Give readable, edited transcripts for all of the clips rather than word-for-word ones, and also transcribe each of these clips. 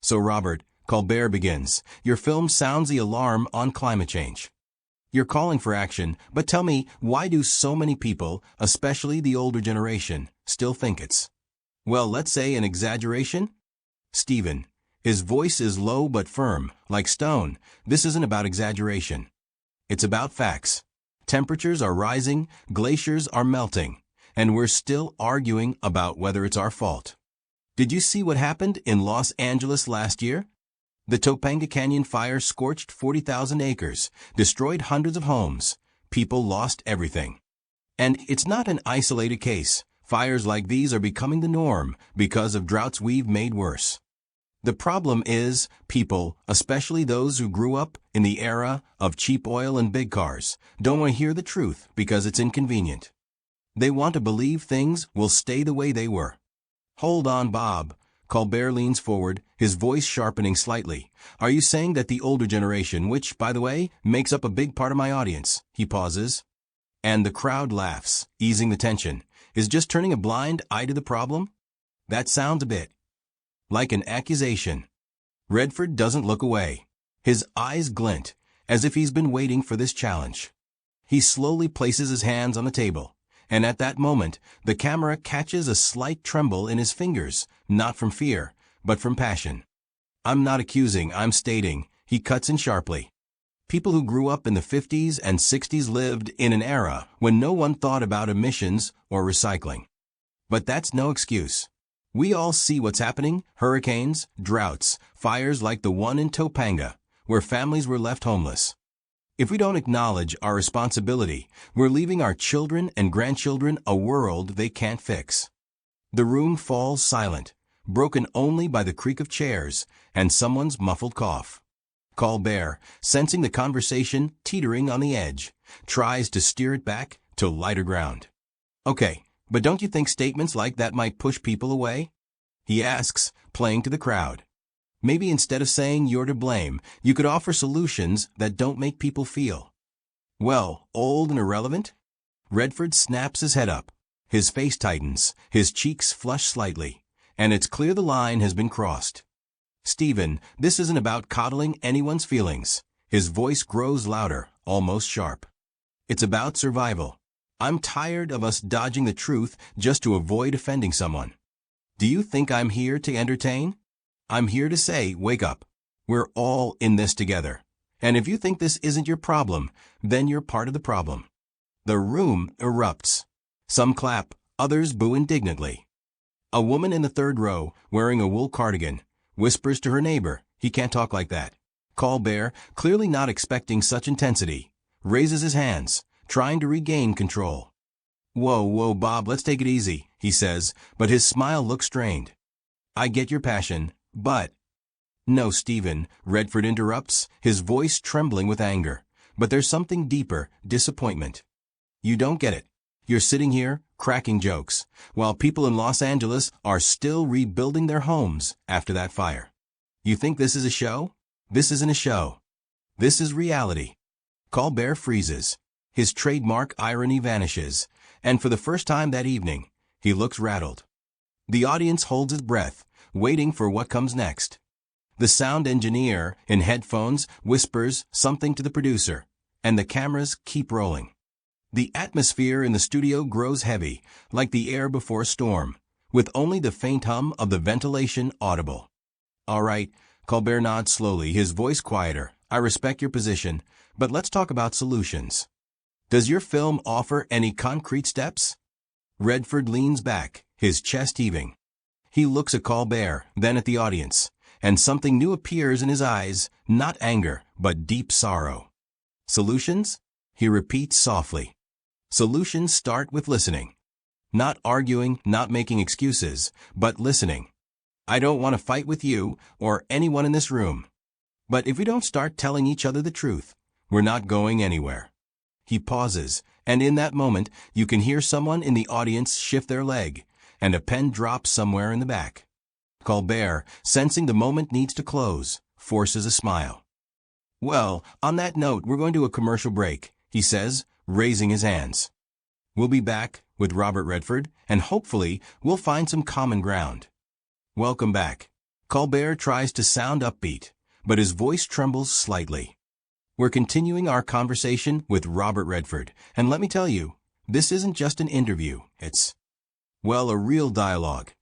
So Robert, Colbert begins, your film sounds the alarm on climate change. You're calling for action, but tell me, why do so many people, especially the older generation, still think it's, well, let's say an exaggeration? Stephen. His voice is low but firm, like stone. This isn't about exaggeration. It's about facts. Temperatures are rising, glaciers are melting, and we're still arguing about whether it's our fault. Did you see what happened in Los Angeles last year? The Topanga Canyon fire scorched 40,000 acres, destroyed hundreds of homes. People lost everything. And it's not an isolated case. Fires like these are becoming the norm because of droughts we've made worse. The problem is, people, especially those who grew up in the era of cheap oil and big cars, don't want to hear the truth because it's inconvenient. They want to believe things will stay the way they were. Hold on, Bob. Colbert leans forward, his voice sharpening slightly. Are you saying that the older generation, which, by the way, makes up a big part of my audience, he pauses, and the crowd laughs, easing the tension, is just turning a blind eye to the problem? That sounds a bit like an accusation. Redford doesn't look away. His eyes glint, as if he's been waiting for this challenge. He slowly places his hands on the table, and at that moment, the camera catches a slight tremble in his fingers, not from fear, but from passion. I'm not accusing, I'm stating, he cuts in sharply. People who grew up in the 50s and 60s lived in an era when no one thought about emissions or recycling. But that's no excuse. We all see what's happening: hurricanes, droughts, fires like the one in Topanga, where families were left homeless. If we don't acknowledge our responsibility, we're leaving our children and grandchildren a world they can't fix. The room falls silent, broken only by the creak of chairs and someone's muffled cough. Colbert, sensing the conversation teetering on the edge, tries to steer it back to lighter ground. Okay, but don't you think statements like that might push people away? He asks, playing to the crowd. Maybe instead of saying you're to blame, you could offer solutions that don't make people feel, well, old and irrelevant? Redford snaps his head up. His face tightens, his cheeks flush slightly, and it's clear the line has been crossed. Stephen, this isn't about coddling anyone's feelings. His voice grows louder, almost sharp. It's about survival. I'm tired of us dodging the truth just to avoid offending someone. Do you think I'm here to entertain? I'm here to say, wake up. We're all in this together. And if you think this isn't your problem, then you're part of the problem. The room erupts. Some clap, others boo indignantly. A woman in the third row, wearing a wool cardigan, whispers to her neighbor, he can't talk like that. Colbert, clearly not expecting such intensity, raises his hands, trying to regain control. Whoa, Bob, let's take it easy, he says, but his smile looks strained. I get your passion, but... No, Stephen, Redford interrupts, his voice trembling with anger. But there's something deeper, disappointment. You don't get it. You're sitting here, cracking jokes, while people in Los Angeles are still rebuilding their homes after that fire. You think this is a show? This isn't a show. This is reality. Colbert freezes. His trademark irony vanishes, and for the first time that evening, he looks rattled. The audience holds its breath, waiting for what comes next. The sound engineer, in headphones, whispers something to the producer, and the cameras keep rolling. The atmosphere in the studio grows heavy, like the air before a storm, with only the faint hum of the ventilation audible. All right, Colbert nods slowly, his voice quieter. I respect your position, but let's talk about solutions. Does your film offer any concrete steps? Redford leans back, his chest heaving. He looks at Colbert, then at the audience, and something new appears in his eyes, not anger, but deep sorrow. Solutions? He repeats softly. Solutions start with listening. Not arguing, not making excuses, but listening. I don't want to fight with you or anyone in this room. But if we don't start telling each other the truth, we're not going anywhere. He pauses, and in that moment, you can hear someone in the audience shift their leg, and a pen drops somewhere in the back. Colbert, sensing the moment needs to close, forces a smile. Well, on that note, we're going to a commercial break, he says, raising his hands. We'll be back with Robert Redford, and hopefully we'll find some common ground. Welcome back. Colbert tries to sound upbeat, but his voice trembles slightly. We're continuing our conversation with Robert Redford, and let me tell you, this isn't just an interview, it's, well, a real dialogue.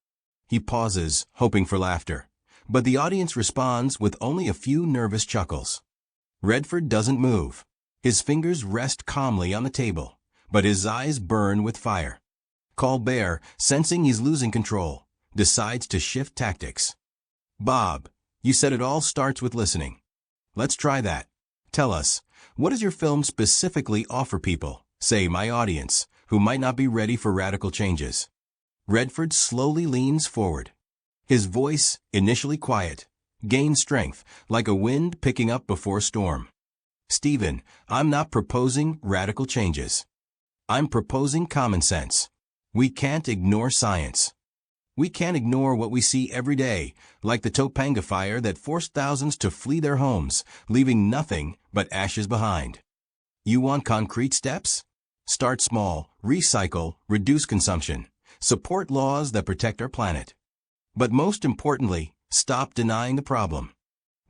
He pauses, hoping for laughter, but the audience responds with only a few nervous chuckles. Redford doesn't move. His fingers rest calmly on the table, but his eyes burn with fire. Colbert, sensing he's losing control, decides to shift tactics. Bob, you said it all starts with listening. Let's try that. Tell us, what does your film specifically offer people, say my audience, who might not be ready for radical changes? Redford slowly leans forward. His voice, initially quiet, gains strength, like a wind picking up before a storm. Stephen, I'm not proposing radical changes. I'm proposing common sense. We can't ignore science. We can't ignore what we see every day, like the Topanga fire that forced thousands to flee their homes, leaving nothing but ashes behind. You want concrete steps? Start small, recycle, reduce consumption. Support laws that protect our planet. But most importantly, stop denying the problem.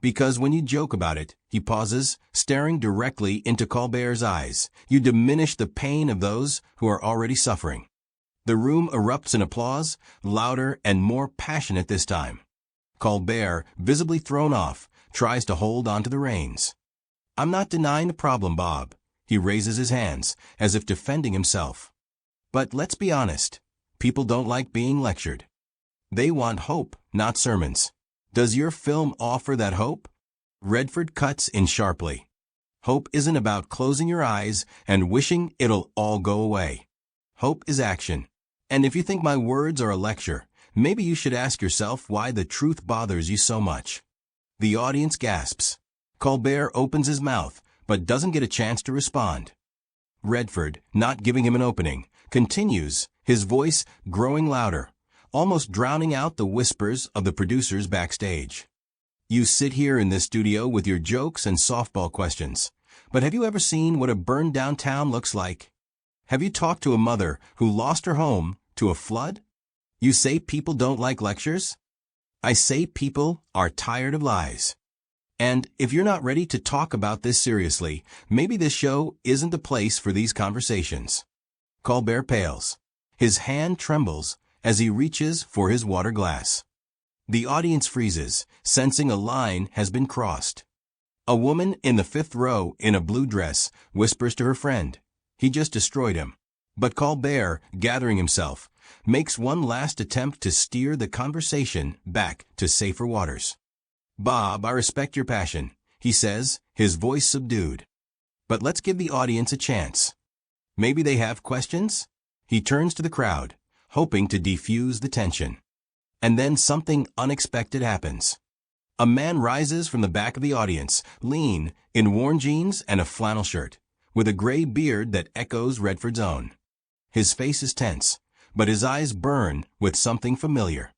Because when you joke about it, he pauses, staring directly into Colbert's eyes, you diminish the pain of those who are already suffering. The room erupts in applause, louder and more passionate this time. Colbert, visibly thrown off, tries to hold onto the reins. I'm not denying the problem, Bob. He raises his hands, as if defending himself. But let's be honest. People don't like being lectured. They want hope, not sermons. Does your film offer that hope? Redford cuts in sharply. Hope isn't about closing your eyes and wishing it'll all go away. Hope is action. And if you think my words are a lecture, maybe you should ask yourself why the truth bothers you so much. The audience gasps. Colbert opens his mouth, but doesn't get a chance to respond. Redford, not giving him an opening, continues, his voice growing louder, almost drowning out the whispers of the producers backstage. You sit here in this studio with your jokes and softball questions, but have you ever seen what a burned down town looks like? Have you talked to a mother who lost her home to a flood? You say people don't like lectures? I say people are tired of lies. And if you're not ready to talk about this seriously, maybe this show isn't the place for these conversations. Colbert pales. His hand trembles as he reaches for his water glass. The audience freezes, sensing a line has been crossed. A woman in the fifth row in a blue dress whispers to her friend, he just destroyed him. But Colbert, gathering himself, makes one last attempt to steer the conversation back to safer waters. Bob, I respect your passion, he says, his voice subdued. But let's give the audience a chance. Maybe they have questions? He turns to the crowd, hoping to defuse the tension. And then something unexpected happens. A man rises from the back of the audience, lean, in worn jeans and a flannel shirt, with a gray beard that echoes Redford's own. His face is tense, but his eyes burn with something familiar.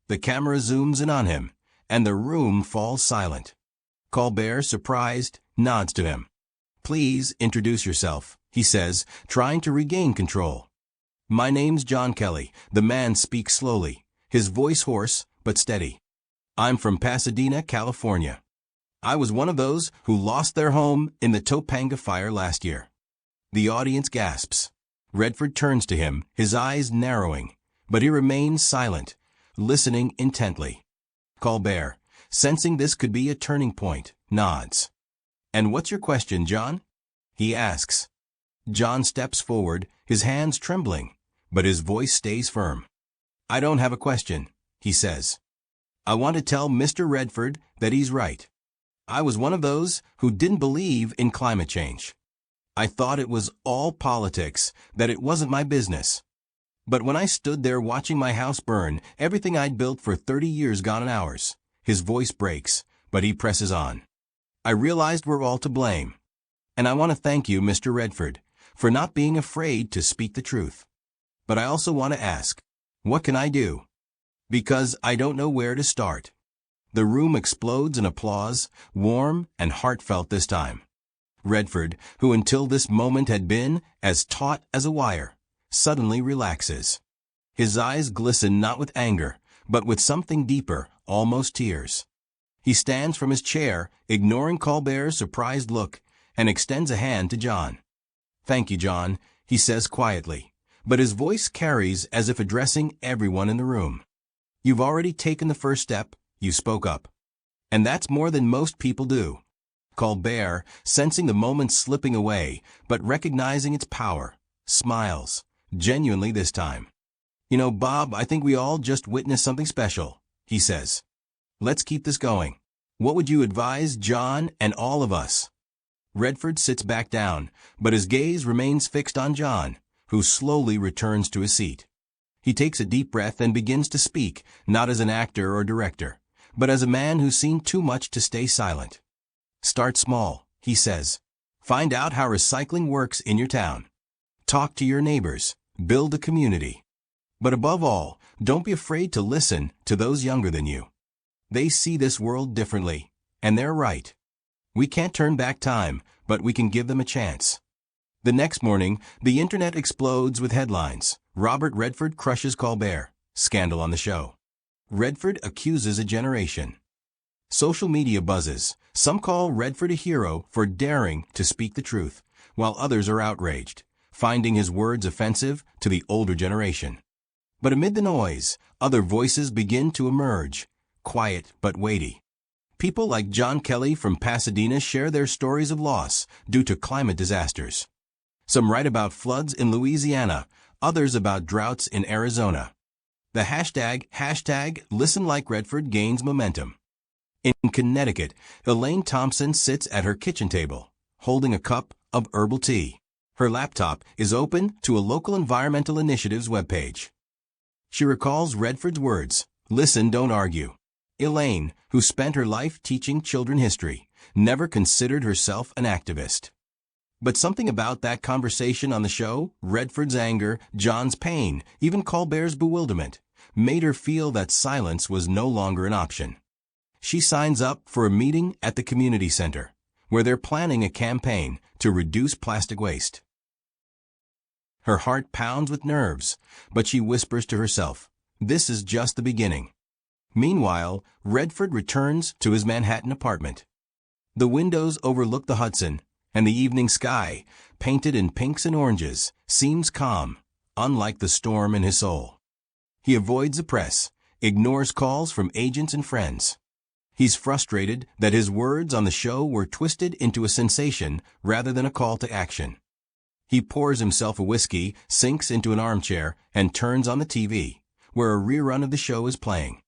The camera zooms in on him, and the room falls silent. Colbert, surprised, nods to him. Please introduce yourself, he says, trying to regain control. My name's John Kelly, the man speaks slowly, his voice hoarse but steady. I'm from Pasadena, California. I was one of those who lost their home in the Topanga fire last year. The audience gasps. Redford turns to him, his eyes narrowing, but he remains silent, listening intently. Colbert, sensing this could be a turning point, nods. And what's your question, John? He asks. John steps forward, his hands trembling, but his voice stays firm. I don't have a question, he says. I want to tell Mr. Redford that he's right. I was one of those who didn't believe in climate change. I thought it was all politics, that it wasn't my business. But when I stood there watching my house burn, everything I'd built for 30 years gone in hours, his voice breaks, but he presses on. I realized we're all to blame. And I want to thank you, Mr. Redford, for not being afraid to speak the truth. But I also want to ask, what can I do? Because I don't know where to start. The room explodes in applause, warm and heartfelt this time. Redford, who until this moment had been as taut as a wire, suddenly relaxes. His eyes glisten not with anger, but with something deeper, almost tears. He stands from his chair, ignoring Colbert's surprised look, and extends a hand to John. "Thank you, John," he says quietly, but his voice carries as if addressing everyone in the room. "You've already taken the first step, you spoke up. And that's more than most people do." Colbert, sensing the moment slipping away, but recognizing its power, smiles, genuinely this time. "You know, Bob, I think we all just witnessed something special," he says. "Let's keep this going. What would you advise John and all of us?" Redford sits back down, but his gaze remains fixed on John, who slowly returns to his seat. He takes a deep breath and begins to speak, not as an actor or director, but as a man who's seen too much to stay silent. "Start small," he says. "Find out how recycling works in your town. Talk to your neighbors. Build a community. But above all, don't be afraid to listen to those younger than you. They see this world differently, and they're right. We can't turn back time, but we can give them a chance." The next morning, the internet explodes with headlines. Robert Redford crushes Colbert. Scandal on the show. Redford accuses a generation. Social media buzzes. Some call Redford a hero for daring to speak the truth, while others are outraged, finding his words offensive to the older generation. But amid the noise, other voices begin to emerge, quiet but weighty. People like John Kelly from Pasadena share their stories of loss due to climate disasters. Some write about floods in Louisiana, others about droughts in Arizona. The hashtag Listen Like Redford gains momentum. In Connecticut, Elaine Thompson sits at her kitchen table, holding a cup of herbal tea. Her laptop is open to a local environmental initiative's webpage. She recalls Redford's words, "Listen, don't argue." Elaine, who spent her life teaching children history, never considered herself an activist. But something about that conversation on the show, Redford's anger, John's pain, even Colbert's bewilderment, made her feel that silence was no longer an option. She signs up for a meeting at the community center, where they're planning a campaign to reduce plastic waste. Her heart pounds with nerves, but she whispers to herself, this is just the beginning. Meanwhile, Redford returns to his Manhattan apartment. The windows overlook the Hudson, and the evening sky, painted in pinks and oranges, seems calm, unlike the storm in his soul. He avoids the press, ignores calls from agents and friends. He's frustrated that his words on the show were twisted into a sensation rather than a call to action. He pours himself a whiskey, sinks into an armchair, and turns on the TV, where a rerun of the show is playing.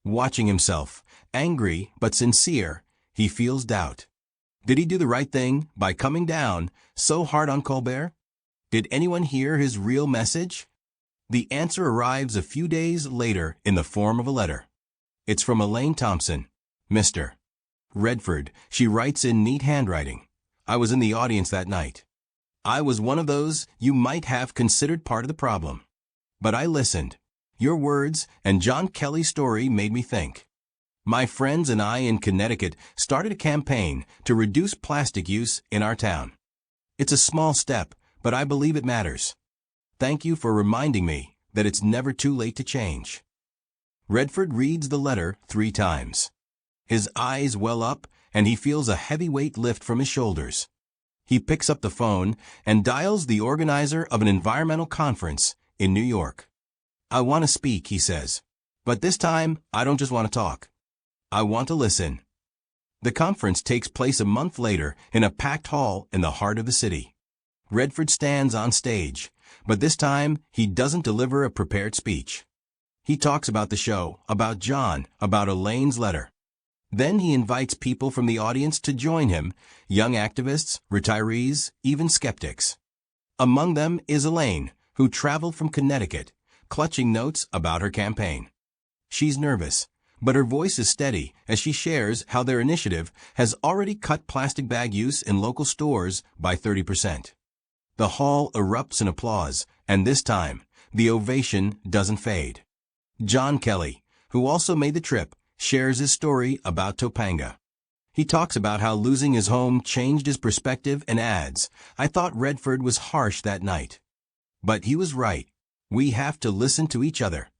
Watching himself, angry but sincere, he feels doubt. Did he do the right thing by coming down so hard on Colbert? Did anyone hear his real message? The answer arrives a few days later in the form of a letter. It's from Elaine Thompson. Mr. Redford, she writes in neat handwriting. I was in the audience that night. I was one of those you might have considered part of the problem. But I listened. Your words and John Kelly's story made me think. My friends and I in Connecticut started a campaign to reduce plastic use in our town. It's a small step, but I believe it matters. Thank you for reminding me that it's never too late to change. Redford reads the letter 3 times. His eyes well up, and he feels a heavy weight lift from his shoulders. He picks up the phone and dials the organizer of an environmental conference in New York. I want to speak, he says. But this time, I don't just want to talk. I want to listen. The conference takes place a month later in a packed hall in the heart of the city. Redford stands on stage, but this time he doesn't deliver a prepared speech. He talks about the show, about John, about Elaine's letter. Then he invites people from the audience to join him, young activists, retirees, even skeptics. Among them is Elaine, who traveled from Connecticut, clutching notes about her campaign. She's nervous, but her voice is steady as she shares how their initiative has already cut plastic bag use in local stores by 30%. The hall erupts in applause, and this time, the ovation doesn't fade. John Kelly, who also made the trip, shares his story about Topanga. He talks about how losing his home changed his perspective and adds, I thought Redford was harsh that night. But he was right. We have to listen to each other.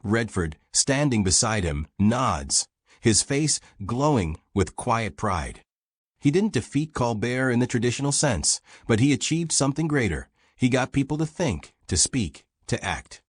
Redford, standing beside him, nods, his face glowing with quiet pride. He didn't defeat Colbert in the traditional sense, but he achieved something greater. He got people to think, to speak, to act.